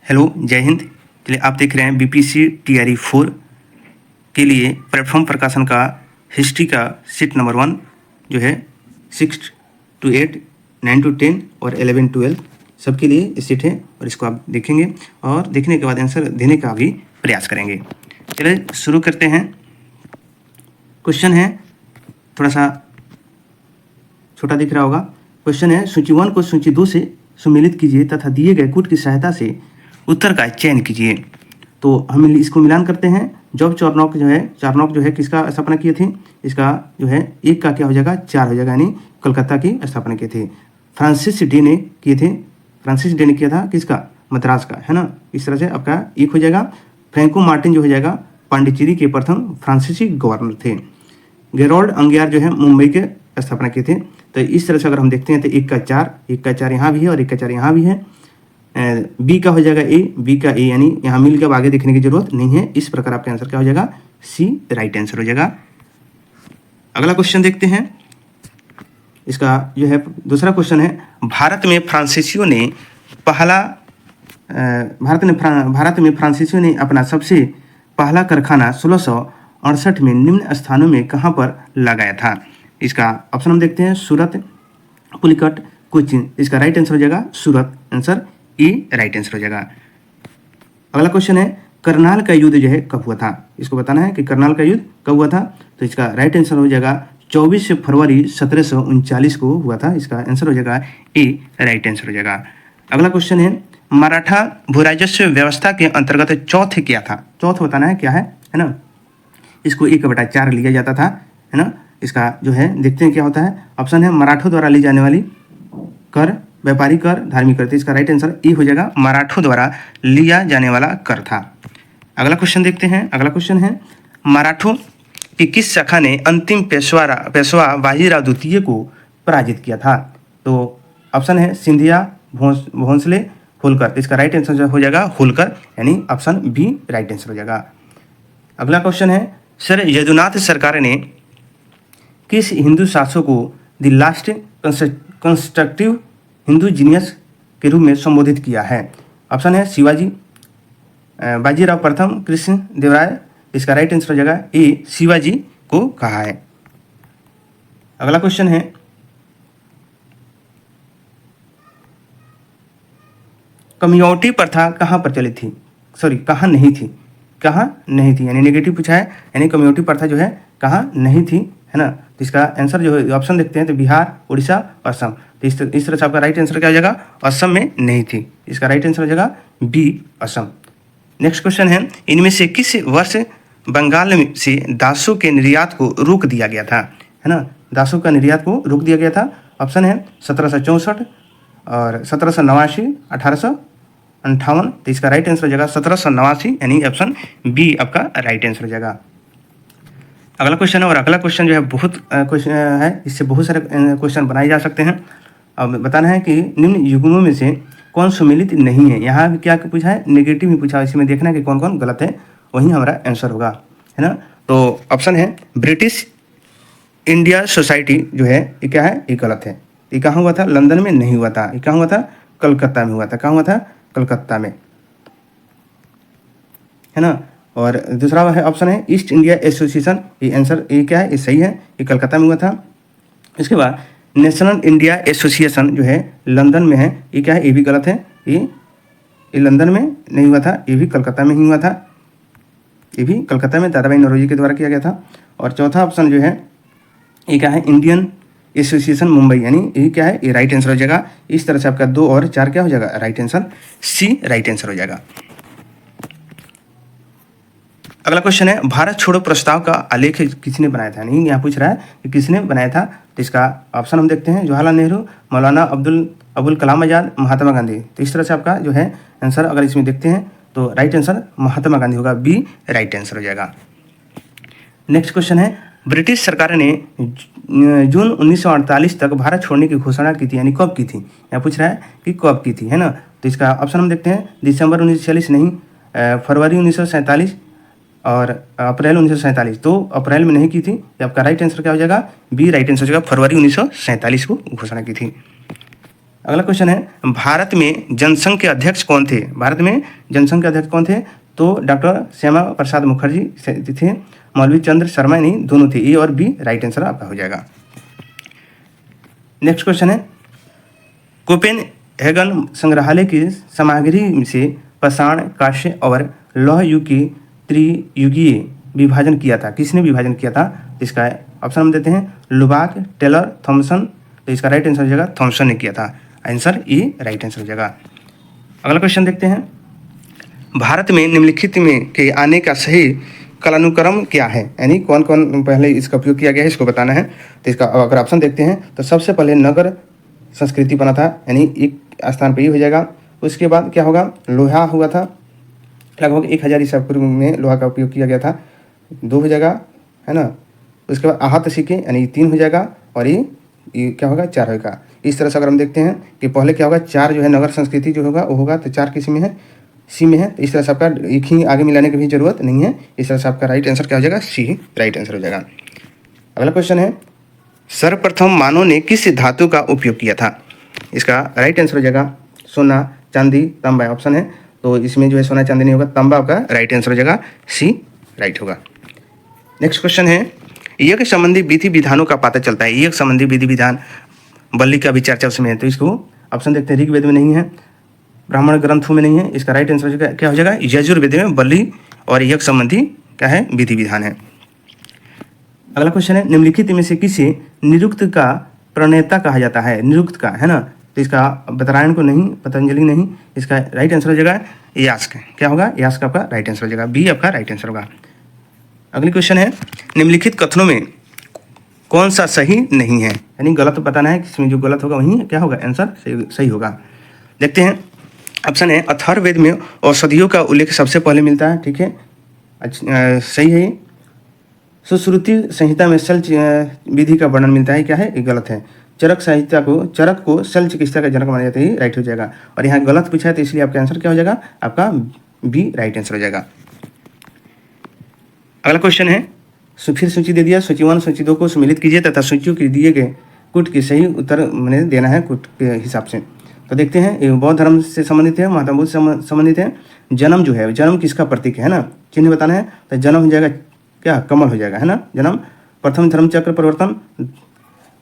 Hello, जय हिंद। चलिए, आप देख रहे हैं बीपीसी टीआरई 4 के लिए प्लेटफॉर्म प्रकाशन का हिस्ट्री का सीट नंबर 1 जो है 6 to 8, 9 to 10 और 11 12 सबके लिए ये सीट है और इसको आप देखेंगे और देखने के बाद आंसर देने का भी प्रयास करेंगे। चलिए शुरू करते हैं। क्वेश्चन है, थोड़ा सा छोटा दिख रहा होगा। क्वेश्चन है, सूची 1 को सूची 2 से सम्मिलित कीजिए तथा दिए गए कूट की सहायता से उत्तर का चयन कीजिए। तो हम इसको मिलान करते हैं। जॉब चार्नोक जो है किसका स्थापना किए थे? इसका जो है एक का क्या हो जाएगा, 4 हो जाएगा, यानी कलकत्ता की स्थापना किए थे। फ्रांसिस डे ने किया था किसका? मद्रास का, है ना। इस तरह से आपका एक हो जाएगा। फ्रैंको मार्टिन जो हो जाएगा पांडिचेरी के प्रथम फ्रांसीसी गवर्नर थे। गेरोल्ड अंगियार जो है मुंबई के स्थापना किए थे। तो इस तरह से अगर हम देखते हैं तो एक का 4 यहाँ भी है और एक का 4 यहाँ भी है। बी का हो जाएगा बी का ए, यानी यहाँ मिल के आगे देखने की जरूरत नहीं है। इस प्रकार आपका आंसर क्या हो जाएगा? सी राइट आंसर हो जाएगा। अगला क्वेश्चन देखते हैं। इसका जो है दूसरा क्वेश्चन है, भारत में फ्रांसीसियों ने अपना सबसे पहला कारखाना 1668 में निम्न स्थानों में कहाँ पर लगाया था? इसका ऑप्शन हम देखते हैं, सूरत, पुलिकट, कोचीन। इसका राइट आंसर हो जाएगा सूरत। आंसर ई राइट आंसर हो जाएगा। अगला क्वेश्चन है, करनाल का युद्ध जो है कब हुआ था? इसको बताना है कि करनाल का युद्ध कब हुआ था। तो इसका राइट आंसर हो जाएगा 24 फरवरी 1739 को हुआ था। इसका आंसर हो जाएगा ए राइट आंसर हो जाएगा। अगला क्वेश्चन है, मराठा भूराजस्व व्यवस्था के अंतर्गत चौथ क्या था? चौथ बताना है क्या है ना। इसको 1/4 लिया जाता था, है ना। इसका जो है देखते हैं क्या होता है। ऑप्शन है, मराठों द्वारा ली जाने वाली कर, व्यापारी कर, धार्मिक कर। तो इसका राइट आंसर ए हो जाएगा, मराठों द्वारा लिया जाने वाला कर था। अगला क्वेश्चन देखते हैं। अगला क्वेश्चन है, मराठों की किस शाखा ने अंतिम पेशवा बाजीराव द्वितीय को पराजित किया था? तो ऑप्शन है, सिंधिया, भोंसले, होलकर। तो इसका राइट आंसर हो जाएगा होलकर, यानी ऑप्शन बी राइट आंसर हो जाएगा। अगला क्वेश्चन है, सर यदुनाथ सरकार ने किस हिंदू शासक को the last constructive Hindu genius के रूप में संबोधित किया है? ऑप्शन है, शिवाजी, बाजीराव प्रथम, कृष्ण देवराय। इसका राइट आंसर हो जाएगा ए, शिवाजी को कहा है। अगला क्वेश्चन है, कम्युनिटी प्रथा कहाँ प्रचलित थी? कहाँ नहीं थी? कहाँ नहीं थी, यानी नेगेटिव पूछा है, यानी कम्युनिटी प्रथा जो है कहाँ नहीं थी, है ना। तो इसका आंसर जो है ऑप्शन देखते हैं तो बिहार, उड़ीसा, असम। तो इस तरह से आपका राइट आंसर क्या हो जाएगा? असम में नहीं थी। इसका राइट आंसर हो जाएगा बी असम। नेक्स्ट क्वेश्चन है, इनमें से किस वर्ष बंगाल से दासों के निर्यात को रोक दिया गया था? है ना, दासों का निर्यात को रोक दिया गया था। ऑप्शन है 1764 और 1789, 1858। तो इसका राइट आंसर हो जाएगा 1789, यानी ऑप्शन बी आपका राइट आंसर हो जाएगा। अगला क्वेश्चन है, और अगला क्वेश्चन जो है बहुत क्वेश्चन है, इससे बहुत सारे क्वेश्चन बनाए जा सकते हैं। अब बताना है कि निम्न युग्मों में से कौन सम्मिलित नहीं है। यहाँ भी क्या पूछा है? नेगेटिव ही पूछा है। इसमें देखना है कि कौन कौन गलत है, वही हमारा आंसर होगा, है ना। तो ऑप्शन है, ब्रिटिश इंडिया सोसाइटी जो है ये क्या है? ये गलत है। ये कहाँ हुआ था? लंदन में नहीं हुआ था। ये कहाँ हुआ था? कलकत्ता में हुआ था। कहाँ हुआ था? कलकत्ता में, है ना। और दूसरा है ऑप्शन है, ईस्ट इंडिया एसोसिएशन। ये आंसर ये क्या है? ये सही है, ये कलकत्ता में हुआ था। इसके बाद नेशनल इंडिया एसोसिएशन जो है लंदन में है। ये क्या है? ये भी गलत है। ये लंदन में नहीं हुआ था, ये भी कलकत्ता में ही हुआ था। ये भी कलकत्ता में दादाभाई नौरोजी के द्वारा किया गया था। और चौथा ऑप्शन जो है ये क्या है? इंडियन एसोसिएशन मुंबई, यानी ये क्या है? ये राइट आंसर हो जाएगा। इस तरह से आपका 2 और 4 क्या हो जाएगा? Right answer C right answer हो जाएगा। अगला क्वेश्चन है, भारत छोड़ो प्रस्ताव का आलेख किसने बनाया था? नहीं, यहाँ पूछ रहा है कि किसने बनाया था। तो इसका ऑप्शन हम देखते हैं, जवाहरलाल नेहरू, मौलाना अबुल कलाम आजाद, महात्मा गांधी। तो इस तरह से आपका जो है आंसर अगर इसमें देखते हैं तो राइट आंसर महात्मा गांधी होगा, बी राइट आंसर हो जाएगा। नेक्स्ट क्वेश्चन है, ब्रिटिश सरकार ने जून 1948 तक भारत छोड़ने की घोषणा की थी, यानी कब की थी? यहाँ पूछ रहा है कि कब की थी, है ना। तो इसका ऑप्शन हम देखते हैं, दिसंबर 1946 नहीं, फरवरी 1947 और अप्रैल 1947। तो अप्रैल में नहीं की थी। आपका राइट आंसर क्या हो जाएगा? बी राइट आंसर हो जाएगा, फरवरी 1947 को घोषणा की थी। अगला क्वेश्चन है भारत में जनसंघ के अध्यक्ष कौन थे? भारत में जनसंघ के अध्यक्ष कौन थे? तो डॉक्टर श्यामा प्रसाद मुखर्जी थे, मौलवी चंद्र शर्मा नहीं, दोनों थे। ए और बी राइट आंसर आपका हो जाएगा। नेक्स्ट क्वेश्चन है कोपेनहेगन संग्रहालय की सामग्री से पाषाण, कांस्य और लौह युग की त्रियुगीय विभाजन किया था। किसने विभाजन किया था? इसका ऑप्शन हम देते हैं लुबाक, टेलर, थॉमसन। तो इसका राइट आंसर हो जाएगा थॉमसन ने किया था। आंसर ए राइट आंसर हो जाएगा। अगला क्वेश्चन देखते हैं भारत में निम्नलिखित में के आने का सही कालानुक्रम क्या है? यानी कौन कौन पहले इसका उपयोग किया गया है, इसको बताना है। तो इसका अगर ऑप्शन देखते हैं तो सबसे पहले नगर संस्कृति बना था, यानी एक स्थान पर ही हो जाएगा। उसके बाद क्या होगा? लोहा हुआ था, लगभग 1000 ईसा पूर्व में लोहा का उपयोग किया गया था, 2 हो जाएगा, है ना। उसके बाद आहत सिक्के यानी 3 हो जाएगा, और ये क्या होगा? 4 होगा। इस तरह से अगर हम देखते हैं कि पहले क्या होगा, 4 जो है नगर संस्कृति जो होगा वो होगा, तो 4 किसी में है? सी में है। तो इस तरह से आपका एक ही आगे मिलाने की भी जरूरत नहीं है। इस तरह से आपका राइट आंसर क्या हो जाएगा? सी राइट आंसर हो जाएगा। अगला क्वेश्चन है सर्वप्रथम मानव ने किस धातु का उपयोग किया था? इसका राइट आंसर हो जाएगा सोना, चांदी, तांबा ऑप्शन है। तो इसमें जो है सोना चांदी नहीं होगा, तांबा आपका राइट आंसर हो जाएगा, सी राइट होगा। नेक्स्ट क्वेश्चन है यज्ञ संबंधी विधि विधानों का पता चलता है। यज्ञ संबंधी विधि विधान बलि का भी चर्चा उसमें है। तो इसको ऑप्शन देखते हैं, ऋग्वेद में नहीं है, ब्राह्मण ग्रंथों में नहीं है। इसका राइट आंसर क्या हो जाएगा? यजुर्वेद में बलि और यज्ञ संबंधी क्या है? विधि विधान है। अगला क्वेश्चन है निम्नलिखित में से किसे निरुक्त का प्रणेता कहा जाता है? निरुक्त का, है ना। तो इसका बतरायण को नहीं, पतंजलि नहीं, इसका राइट आंसर हो जाएगा यास्क। क्या होगा? यास्क आपका राइट आंसर हो जाएगा, बी आपका राइट आंसर होगा। अगली क्वेश्चन है निम्नलिखित कथनों में कौन सा सही नहीं है? यानी गलत बताना है, किसमें जो गलत होगा वही क्या होगा? आंसर सही होगा। देखते हैं ऑप्शन है अथर्ववेद में औषधियों का उल्लेख सबसे पहले मिलता है, ठीक है, सही है। सुश्रुति संहिता में शल्य विधि का वर्णन मिलता है, क्या है? ये गलत है। चरक को शल्य चिकित्सा का जनक माना जाता है, राइट हो जाएगा। और यहाँ गलत पूछा है तो इसलिए आपका आंसर क्या हो जाएगा? आपका बी राइट आंसर हो जाएगा। अगला क्वेश्चन है फिर सूची दे दिया, सूची 1 सूची 2 को सम्मिलित कीजिए तथा सूचियों के दिए गए कुट के सही उत्तर मैंने देना है कुट के हिसाब से। तो देखते हैं ये बौद्ध धर्म से संबंधित है, महात्मा बुद्ध से संबंधित है। जन्म जो है, जन्म किसका प्रतीक है ना, चिन्ह बताना है। तो जन्म हो जाएगा क्या? कमल हो जाएगा, है ना। जन्म प्रथम धर्मचक्र परिवर्तन,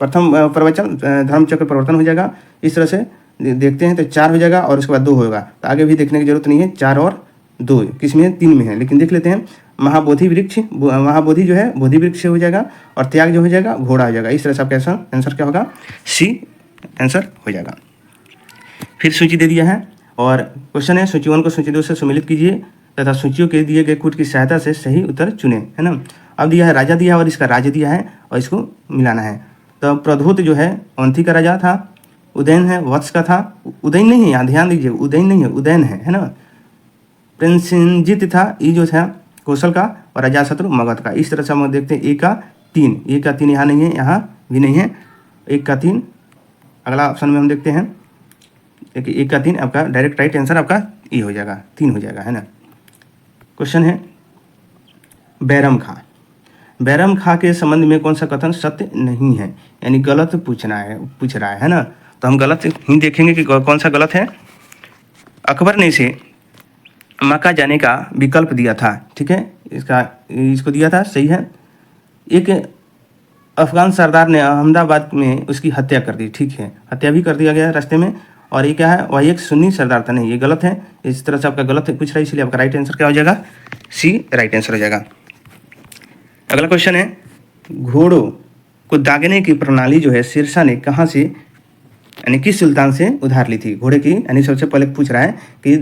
प्रथम प्रवचन धर्मचक्र परिवर्तन हो जाएगा। इस तरह से देखते हैं तो 4 हो जाएगा और उसके बाद 2 होगा। तो आगे भी देखने की जरूरत नहीं है, 4 और 2 किस में है? 3 में है। लेकिन देख लेते हैं महाबोधि वृक्ष, महाबोधि जो है बोधि वृक्ष हो जाएगा, और त्याग जो हो जाएगा घोड़ा हो जाएगा। इस तरह से आपका आंसर क्या होगा? सी आंसर हो जाएगा। फिर सूची दे दिया है और क्वेश्चन है सूची 1 को सूची 2 से सम्मिलित कीजिए तथा सूचियों के दिए गए कूट की सहायता से सही उत्तर चुने, है ना। अब दिया है राजा दिया है और इसका राज्य दिया है और इसको मिलाना है। तो प्रधोत जो है अवंती का राजा था, उदयन है वत्स का था, उदयन नहीं है, यहाँ ध्यान दीजिए, उदयन नहीं है, उदयन है ना। प्रिंसिंजित था, ये जो था कौशल का, और अजातशत्रु मगध का। इस तरह से हम देखते हैं ए का 3 यहाँ नहीं है, यहाँ भी नहीं है, 1 का 3। अगला ऑप्शन में हम देखते हैं 1 का 3 आपका डायरेक्ट राइट आंसर आपका ये हो जाएगा, 3 हो जाएगा, है ना। क्वेश्चन है बैरम खां, बैरम खां के संबंध में कौन सा कथन सत्य नहीं है? यानी गलत पूछ रहा है ना। तो हम गलत ही देखेंगे कि कौन सा गलत है। अकबर ने इसे मक्का जाने का विकल्प दिया था, ठीक है, इसको दिया था, सही है। एक अफगान सरदार ने अहमदाबाद में उसकी हत्या कर दी, ठीक है, हत्या भी कर दिया गया रास्ते में। और ये क्या है? वह एक सुन्नी सरदार था, नहीं, ये गलत है। इस तरह से आपका गलत पूछ रहा है, इसलिए आपका राइट आंसर क्या हो जाएगा? सी राइट आंसर हो जाएगा। अगला क्वेश्चन है घोड़ों को दागने की प्रणाली जो है शेरशाह ने कहाँ से, यानी किस सुल्तान से उधार ली थी? घोड़े की, यानी सबसे पहले पूछ रहा है कि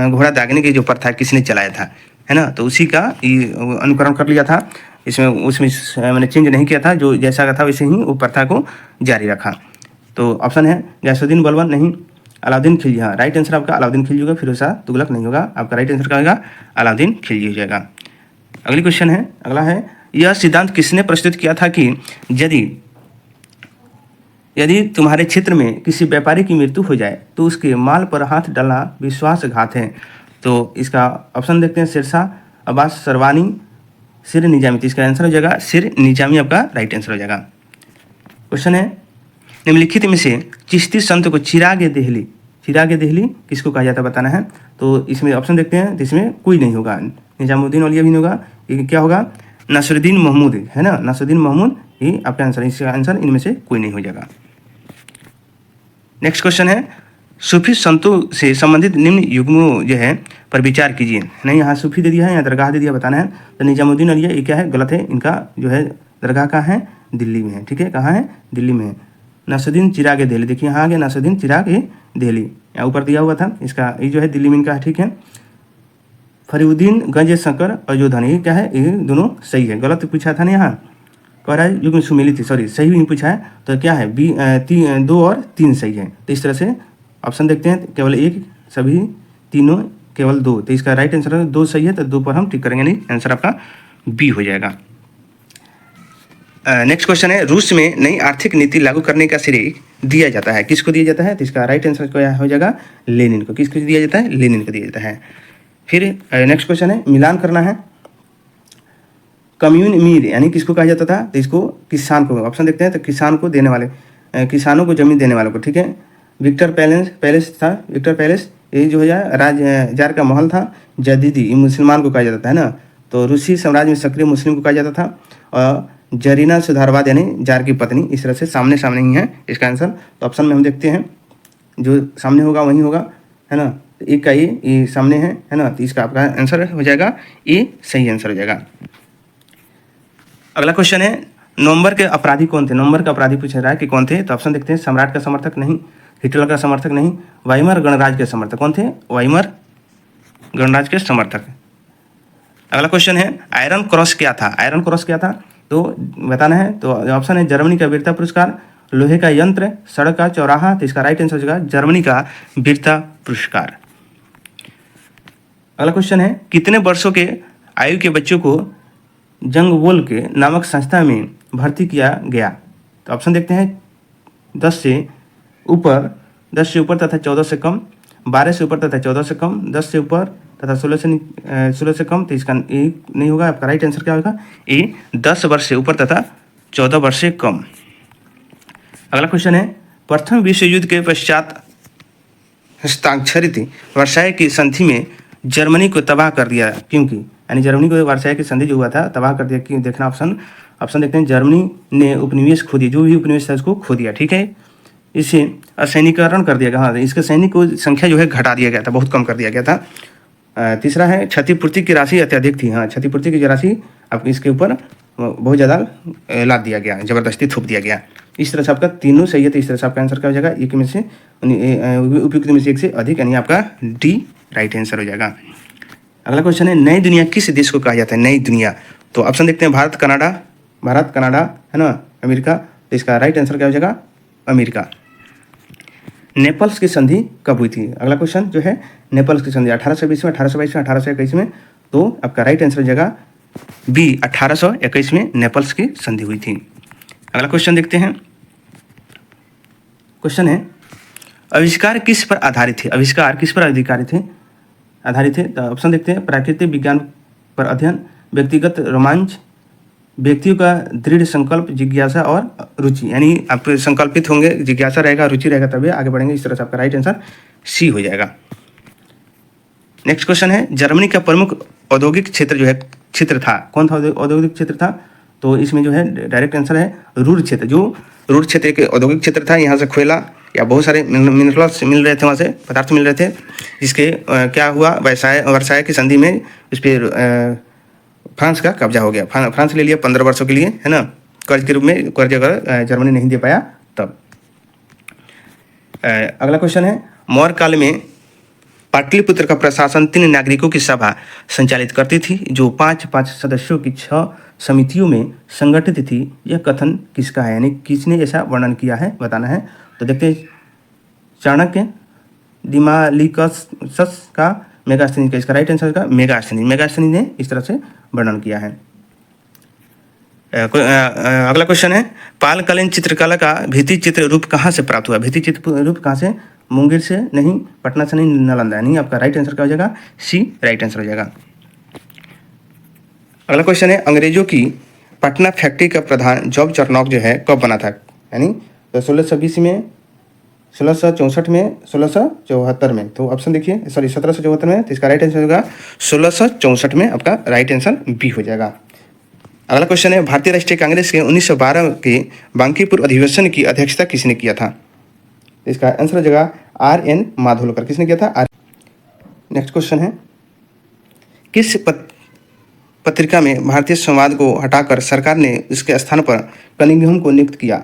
घोड़ा दागने की जो प्रथा किसने चलाया था, है ना। तो उसी का अनुकरण कर लिया था, उसमें मैंने चेंज नहीं किया था, जो जैसा का था वैसे ही वो प्रथा को जारी रखा। तो ऑप्शन है गैसुद्दीन बलबन, नहीं, अलाउद्दीन खिलजी। हाँ, राइट आंसर आपका अलाउद्दीन खिलजी होगा, फिरोज शाह तुगलक नहीं होगा। आपका राइट आंसर क्या होगा? अलाउद्दीन खिलजी हो जाएगा। अगली क्वेश्चन है, अगला है यह सिद्धांत किसने प्रस्तुत किया था कि यदि तुम्हारे क्षेत्र में किसी व्यापारी की मृत्यु हो जाए तो उसके माल पर हाथ डालना विश्वासघात है। तो इसका ऑप्शन देखते हैं शेरशाह, अब्बास सरवानी, सिर निजामी। तो इसका आंसर हो जाएगा सिर निजामी, आपका राइट आंसर हो जाएगा। क्वेश्चन है निम्नलिखित में से चिश्ती संत को चिराग देहली किसको कहा जाता है बताना है। तो इसमें ऑप्शन देखते हैं, तो इसमें कोई नहीं होगा, निजामुद्दीन औलिया भी नहीं होगा, ये क्या होगा, नसरुद्दीन महमूद है ना, नसरुद्दीन महमूद, ये आपका आंसर, इसका आंसर इनमें से कोई नहीं हो जाएगा। नेक्स्ट क्वेश्चन है, सूफी संतों से संबंधित निम्न युग्मों जो है पर विचार कीजिए। नहीं, यहाँ सूफी दे दिया है, यहाँ दरगाह दे दिया, बताना है। तो निजामुद्दीन औलिया ये क्या है, गलत है, इनका जो है दरगाह कहाँ है, दिल्ली में है, ठीक है, कहाँ है, दिल्ली में है। नसरुद्दीन चिराग देहली, देखिए यहाँ आ गया नसरुद्दीन चिराग देहली, यहाँ ऊपर दिया हुआ था, इसका ये जो है दिल्ली में इनका है, ठीक है। फरीउद्दीन गंज शंकर अयोधन, ये क्या है, ये दोनों सही है, गलत पूछा था ना, यहाँ कह रहा है युग्म सुमेलित थी, सॉरी सही नहीं पूछा है, तो क्या है 2 और 3 सही है। तो इस तरह से ऑप्शन देखते हैं, केवल 1, सभी तीनों केवल 2, तो इसका राइट आंसर 2 सही है, तो 2 पर हम टिक करेंगे, नहीं, आंसर आपका बी हो जाएगा। नेक्स्ट क्वेश्चन है, रूस में नई आर्थिक नीति लागू करने का श्रेय दिया जाता है, किसको दिया जाता है, तो इसका राइट आंसर क्या हो जाएगा, लेनिन को। किसको दिया जाता है, लेनिन को दिया जाता है। फिर नेक्स्ट क्वेश्चन है, मिलान करना है, कम्यून मीर यानी किसको कहा जाता था, तो इसको किसान को, ऑप्शन देखते हैं, तो किसान को देने वाले, किसानों को जमीन देने वालों को, ठीक है। विक्टर पैलेस था, विक्टर पैलेस ये जो है जार का महल था। जदीदी मुसलमान को कहा जाता था, है ना, तो रूसी साम्राज्य में सक्रिय मुस्लिम को कहा जाता था। और जरीना सुधारवाद यानी जार की पत्नी, इस तरह से सामने सामने ही है इसका आंसर। तो ऑप्शन में हम देखते हैं, जो सामने होगा वही होगा, है ना, तो एक का ये सामने है ना, तो इसका आपका आंसर हो जाएगा ये सही आंसर हो जाएगा। अगला क्वेश्चन है, नवंबर के अपराधी कौन थे, नवंबर का अपराधी पूछा रहा है कि कौन थे, तो ऑप्शन देखते हैं, सम्राट का समर्थक नहीं, हिटलर का समर्थक नहीं, वाइमर गणराज्य के समर्थक, कौन थे, वाइमर गणराज्य के समर्थक। अगला क्वेश्चन है, आयरन क्रॉस क्या था, आयरन क्रॉस क्या था, तो बताना है। तो ऑप्शन है, जर्मनी का वीरता पुरस्कार, लोहे का यंत्र, सड़क का चौराहा, तो इसका राइट आंसर हो जाएगा जर्मनी का वीरता पुरस्कार। अगला क्वेश्चन है, कितने वर्षों के आयु के बच्चों को जंगवोल के नामक संस्था में भर्ती किया गया, तो ऑप्शन देखते हैं, 10 से ऊपर तथा 14 से कम, 12 से ऊपर तथा 14 से कम, 10 से ऊपर तथा 16 से कम, तो इसका ए नहीं होगा, आपका राइट आंसर क्या होगा, ए 10 वर्ष से ऊपर तथा 14 वर्ष से कम। अगला क्वेश्चन है, प्रथम विश्व युद्ध के पश्चात हस्ताक्षरित वर्साय की संधि में जर्मनी को तबाह कर दिया, क्योंकि यानी जर्मनी को वर्साय की संधि जो हुआ था तबाह कर दिया, क्यों, देखना ऑप्शन देखते हैं, जर्मनी ने उपनिवेश खो दिया, जो भी उपनिवेश था उसको खो दिया, ठीक है। इसे असैनिकरण कर दिया गया, हाँ, इसके सैनिक को संख्या जो है घटा दिया गया था, बहुत कम कर दिया गया था। तीसरा है, क्षतिपूर्ति की राशि अत्यधिक थी, हाँ, क्षतिपूर्ति की राशि आपको इसके ऊपर बहुत ज़्यादा लाद दिया गया, ज़बरदस्ती थोप दिया गया। इस तरह से आपका तीनों सही है, तो इस तरह से आपका आंसर क्या हो जाएगा, एक में से उपयुक्त में से एक से अधिक, यानी आपका डी राइट आंसर हो जाएगा। अगला क्वेश्चन है, नई दुनिया किस देश को कहा जाता है, नई दुनिया, तो ऑप्शन देखते हैं, भारत कनाडा है ना, अमेरिका, तो इसका राइट आंसर क्या हो जाएगा, अमेरिका। नेपल्स की संधि कब हुई थी, अगला क्वेश्चन जो है, नेपल्स की संधि 1820 में, 1822 में, 1821 में, तो आपका राइट आंसर हो जाएगा बी 1821 में नेपल्स की संधि हुई थी। अगला क्वेश्चन देखते हैं, क्वेश्चन है, आविष्कार किस पर आधारित थे, आविष्कार किस पर आधारित थे, तो ऑप्शन देखते हैं, प्राकृतिक विज्ञान पर अध्ययन, व्यक्तिगत रोमांच, व्यक्तियों का दृढ़ संकल्प, जिज्ञासा और रुचि, यानी आप संकल्पित होंगे, जिज्ञासा रहेगा, रुचि रहेगा, तभी आगे बढ़ेंगे, इस तरह से आपका राइट आंसर सी हो जाएगा। नेक्स्ट क्वेश्चन है, जर्मनी का प्रमुख औद्योगिक क्षेत्र था, कौन था औद्योगिक क्षेत्र था, तो इसमें जो है डायरेक्ट आंसर है रूर क्षेत्र, जो रूर क्षेत्र के औद्योगिक क्षेत्र था, यहाँ से कोयला या बहुत सारे मिनरल्स मिल रहे थे, वहाँ से पदार्थ मिल रहे थे, जिसके क्या हुआ, वर्साय की संधि में उस पर फ्रांस का कब्जा हो गया, फ्रांस ले लिया 15 वर्षों के लिए, है ना, कर्ज के रूप में, कर्ज अगर जर्मनी नहीं दे पाया तब। अगला क्वेश्चन है, मौर्य काल में पाटलिपुत्र का प्रशासन 3 नागरिकों की सभा संचालित करती थी, जो 5 सदस्यों की 6 समितियों में संगठित थी, यह कथन किसका है, यानी किसने ऐसा वर्णन किया है, बताना है। तो देखते हैं, चाणक्य, डिमालिकस का, मेगास्थनीज का, इसका राइट आंसर का मेगास्थनीज ने इस तरह से वर्णन किया है। अगला क्वेश्चन है, पालकालीन चित्रकला का भित्ति चित्र रूप कहाँ से प्राप्त हुआ, भित्ति चित्र रूप कहाँ से, मुंगेर से नहीं, पटना से नहीं, नालंदा नहीं, आपका राइट आंसर क्या हो जाएगा, सी राइट आंसर हो जाएगा। अगला क्वेश्चन है, अंग्रेजों की पटना फैक्ट्री का प्रधान जॉब चरनॉक जो है कब बना था, यानी तो 1620 में, 1664 में, 1674 में। तो ऑप्शन देखिए, सॉरी 1774 में, तो इसका राइट आंसर होगा 1664 में, आपका राइट आंसर बी हो जाएगा। अगला क्वेश्चन है, भारतीय राष्ट्रीय कांग्रेस के 1912 के बांकीपुर अधिवेशन की अध्यक्षता किसने किया था? इसका आंसर हो जाएगा R.N. माधोलकर। किसने किया था? नेक्स्ट क्वेश्चन है, किस पत्रिका में भारतीय संवाद को हटाकर सरकार ने उसके स्थान पर कनिंघम को नियुक्त किया?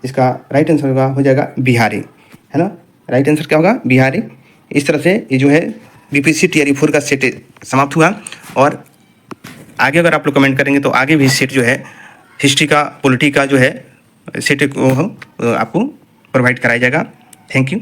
इसका राइट आंसर होगा, हो जाएगा बिहारी, है ना। राइट आंसर क्या होगा? बिहारी। इस तरह से ये जो है बीपीएससी टीआरई 4 का सेट समाप्त हुआ। और आगे अगर आप लोग कमेंट करेंगे तो आगे भी सेट जो है हिस्ट्री का, पॉलिटी का जो है सेट आपको प्रोवाइड कराया जाएगा। Thank you.